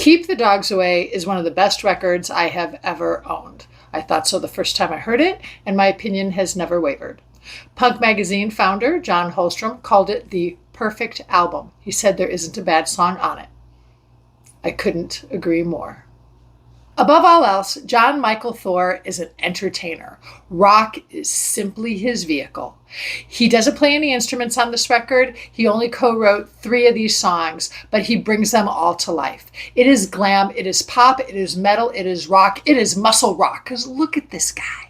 Keep the Dogs Away is one of the best records I have ever owned. I thought so the first time I heard it, and my opinion has never wavered. Punk magazine founder John Holstrom called it the perfect album. He said there isn't a bad song on it. I couldn't agree more. Above all else, John Michael Thor is an entertainer. Rock is simply his vehicle. He doesn't play any instruments on this record. He only co-wrote 3 of these songs, but he brings them all to life. It is glam, it is pop, it is metal, it is rock, it is muscle rock, because look at this guy.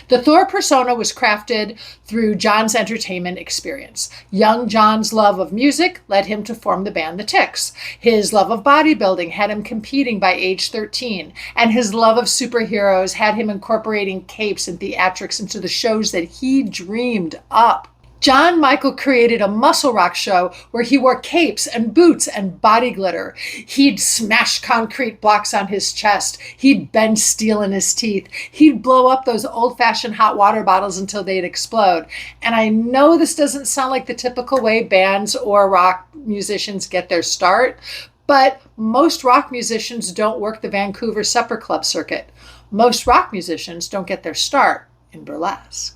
The Thor persona was crafted through John's entertainment experience. Young John's love of music led him to form the band The Ticks. His love of bodybuilding had him competing by age 13, and his love of superheroes had him incorporating capes and theatrics into the shows that he dreamed up. John Michael created a muscle rock show where he wore capes and boots and body glitter. He'd smash concrete blocks on his chest. He'd bend steel in his teeth. He'd blow up those old-fashioned hot water bottles until they'd explode. And I know this doesn't sound like the typical way bands or rock musicians get their start, but most rock musicians don't work the Vancouver supper club circuit. Most rock musicians don't get their start in burlesque.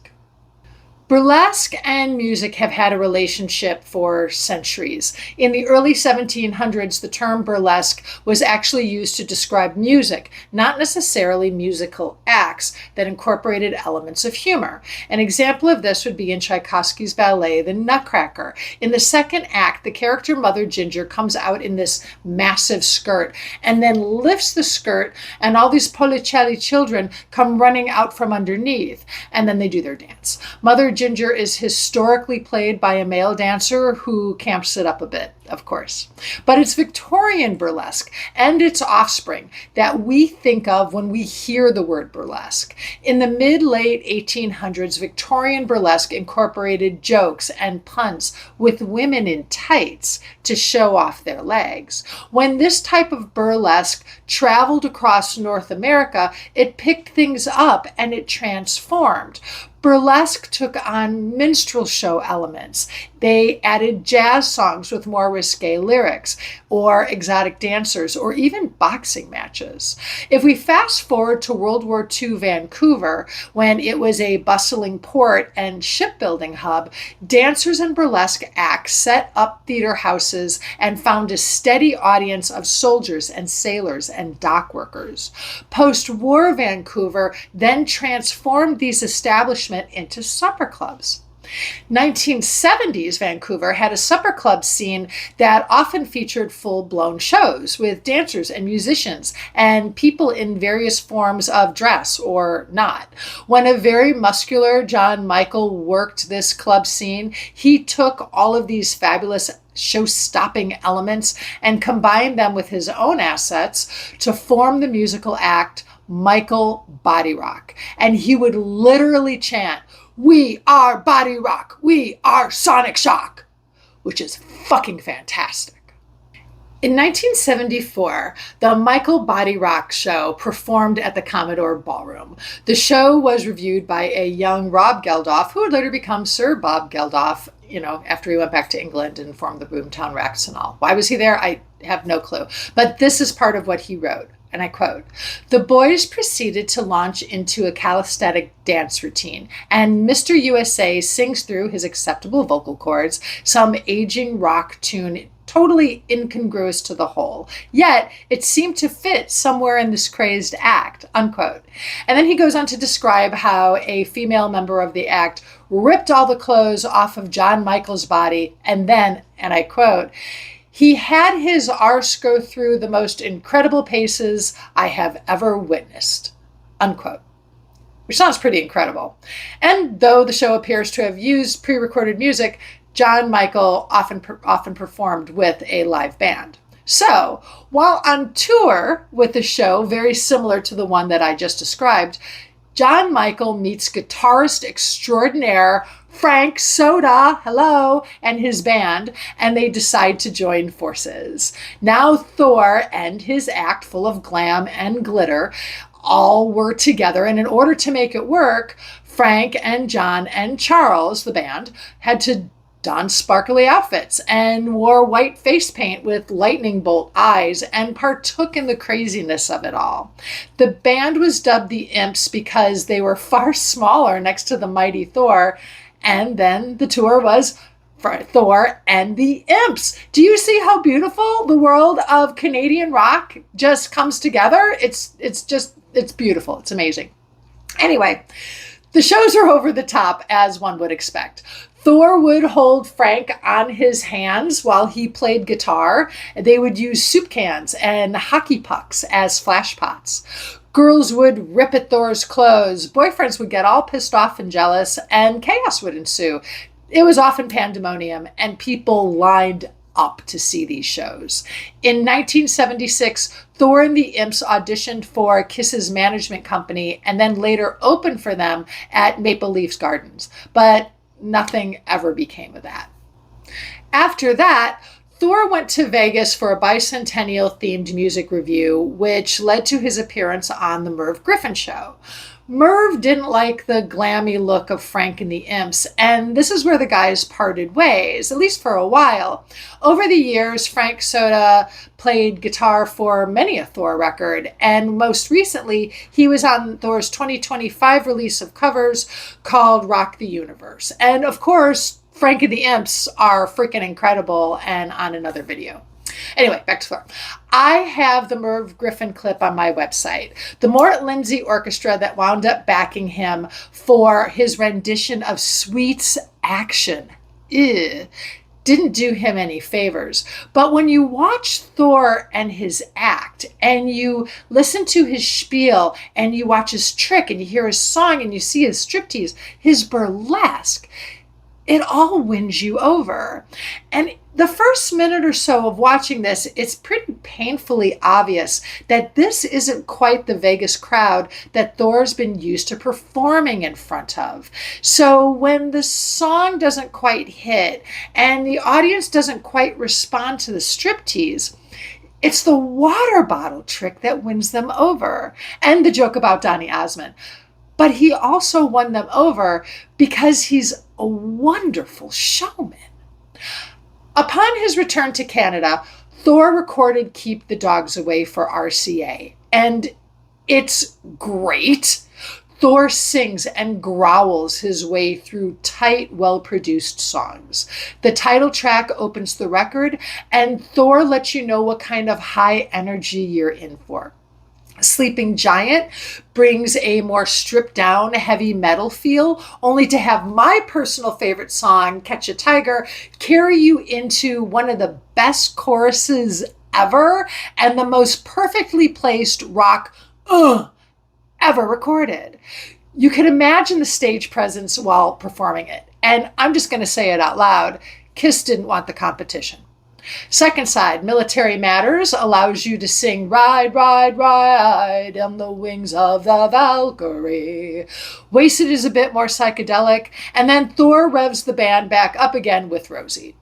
Burlesque and music have had a relationship for centuries. In the early 1700s, the term burlesque was actually used to describe music, not necessarily musical acts that incorporated elements of humor. An example of this would be in Tchaikovsky's ballet, The Nutcracker. In the second act, the character Mother Ginger comes out in this massive skirt and then lifts the skirt, and all these Policelli children come running out from underneath, and then they do their dance. Mother Ginger is historically played by a male dancer who camps it up a bit, of course. But it's Victorian burlesque and its offspring that we think of when we hear the word burlesque. In the mid-late 1800s, Victorian burlesque incorporated jokes and puns with women in tights to show off their legs. When this type of burlesque traveled across North America, it picked things up and it transformed. Burlesque took on minstrel show elements. They added jazz songs with more risque lyrics, or exotic dancers, or even boxing matches. If we fast forward to World War II Vancouver, when it was a bustling port and shipbuilding hub, dancers and burlesque acts set up theater houses and found a steady audience of soldiers and sailors and dock workers. Post-war Vancouver then transformed these establishments into supper clubs. 1970s Vancouver had a supper club scene that often featured full-blown shows with dancers and musicians and people in various forms of dress or not. When a very muscular John Michael worked this club scene, he took all of these fabulous show-stopping elements and combined them with his own assets to form the musical act Michael Body Rock. And he would literally chant, "We are Body Rock, we are Sonic Shock," which is fucking fantastic. In 1974, the Michael Body Rock show performed at the Commodore Ballroom. The show was reviewed by a young Rob Geldof, who would later become Sir Bob Geldof, after he went back to England and formed the Boomtown Rats and all. Why was he there? I have no clue. But this is part of what he wrote. And I quote, "The boys proceeded to launch into a calisthenic dance routine, and Mr. USA sings through his acceptable vocal cords some aging rock tune totally incongruous to the whole. Yet it seemed to fit somewhere in this crazed act," unquote. And then he goes on to describe how a female member of the act ripped all the clothes off of John Michael's body, and then, and I quote, "He had his arse go through the most incredible paces I have ever witnessed," unquote. Which sounds pretty incredible. And though the show appears to have used pre-recorded music, John Michael often performed with a live band. So, while on tour with a show very similar to the one that I just described, John Michael meets guitarist extraordinaire Frank Soda, hello, and his band, and they decide to join forces. Now Thor and his act full of glam and glitter all were together, and in order to make it work, Frank and John and Charles, the band, had to donned sparkly outfits and wore white face paint with lightning bolt eyes and partook in the craziness of it all. The band was dubbed the Imps because they were far smaller next to the mighty Thor, and then the tour was for Thor and the Imps. Do you see how beautiful the world of Canadian rock just comes together? It's beautiful. It's amazing. Anyway, the shows are over the top, as one would expect. Thor would hold Frank on his hands while he played guitar. They would use soup cans and hockey pucks as flash pots. Girls would rip at Thor's clothes. Boyfriends would get all pissed off and jealous, and chaos would ensue. It was often pandemonium, and people lined up to see these shows. In 1976, Thor and the Imps auditioned for Kiss's management company and then later opened for them at Maple Leafs Gardens. But nothing ever became of that. After that, Thor went to Vegas for a bicentennial-themed music review, which led to his appearance on The Merv Griffin Show. Merv didn't like the glammy look of Frank and the Imps, and this is where the guys parted ways, at least for a while. Over the years, Frank Soda played guitar for many a Thor record, and most recently, he was on Thor's 2025 release of covers called Rock the Universe. And of course, Frank and the Imps are freaking incredible and on another video. Anyway, back to Thor. I have the Merv Griffin clip on my website. The Mort Lindsay Orchestra that wound up backing him for his rendition of Sweet's Action didn't do him any favors. But when you watch Thor and his act, and you listen to his spiel, and you watch his trick, and you hear his song, and you see his striptease, his burlesque, it all wins you over. And the first minute or so of watching this, it's pretty painfully obvious that this isn't quite the Vegas crowd that Thor's been used to performing in front of. So when the song doesn't quite hit and the audience doesn't quite respond to the striptease, it's the water bottle trick that wins them over. And the joke about Donny Osmond. But he also won them over because he's a wonderful showman. Upon his return to Canada, Thor recorded Keep the Dogs Away for RCA, and it's great. Thor sings and growls his way through tight, well-produced songs. The title track opens the record, and Thor lets you know what kind of high energy you're in for. Sleeping Giant brings a more stripped down heavy metal feel, only to have my personal favorite song, Catch a Tiger, carry you into one of the best choruses ever and the most perfectly placed rock ever recorded. You can imagine the stage presence while performing it. And I'm just going to say it out loud. Kiss didn't want the competition. Second side, Military Matters, allows you to sing Ride, Ride, Ride on the Wings of the Valkyrie. Wasted is a bit more psychedelic, and then Thor revs the band back up again with Rosie.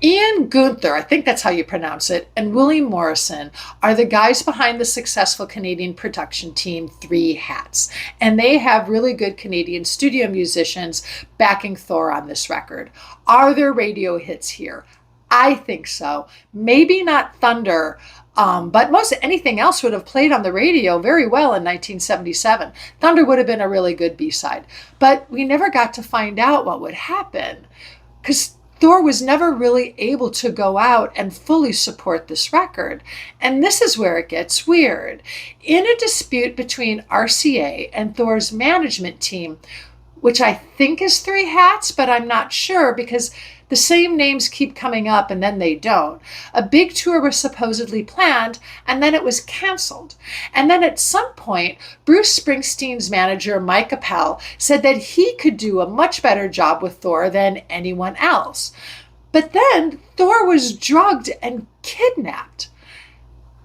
Ian Gunther, I think that's how you pronounce it, and Willie Morrison are the guys behind the successful Canadian production team Three Hats. And they have really good Canadian studio musicians backing Thor on this record. Are there radio hits here? I think so. Maybe not Thunder, but most anything else would have played on the radio very well in 1977. Thunder would have been a really good B-side. But we never got to find out what would happen because Thor was never really able to go out and fully support this record. And this is where it gets weird. In a dispute between RCA and Thor's management team, which I think is Three Hats, but I'm not sure because the same names keep coming up and then they don't. A big tour was supposedly planned and then it was canceled. And then at some point, Bruce Springsteen's manager, Mike Appel, said that he could do a much better job with Thor than anyone else. But then Thor was drugged and kidnapped.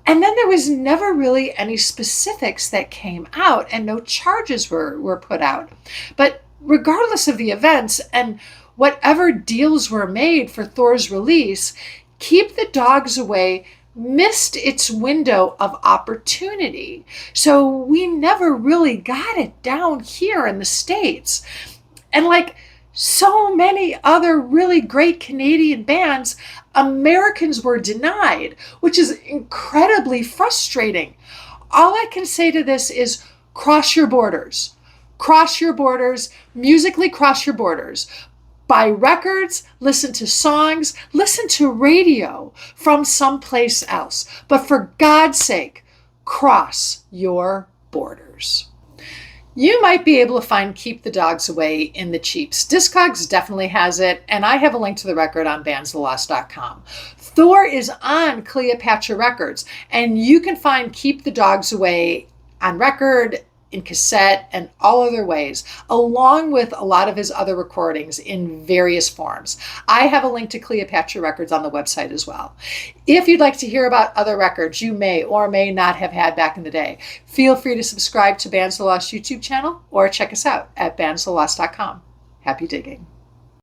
And then there was never really any specifics that came out and no charges were put out. But regardless of the events and whatever deals were made for Thor's release, Keep the Dogs Away missed its window of opportunity. So we never really got it down here in the States. And so many other really great Canadian bands, Americans were denied, which is incredibly frustrating. All I can say to this is cross your borders. Cross your borders, musically cross your borders. Buy records, listen to songs, listen to radio from someplace else. But for God's sake, cross your borders. You might be able to find Keep the Dogs Away in the cheaps. Discogs definitely has it, and I have a link to the record on BandsoftheLost.com. Thor is on Cleopatra Records, and you can find Keep the Dogs Away on record, in cassette, and all other ways, along with a lot of his other recordings in various forms. I have a link to Cleopatra Records on the website as well. If you'd like to hear about other records you may or may not have had back in the day, feel free to subscribe to Bands of the Lost YouTube channel or check us out at bandsofthelost.com. Happy digging.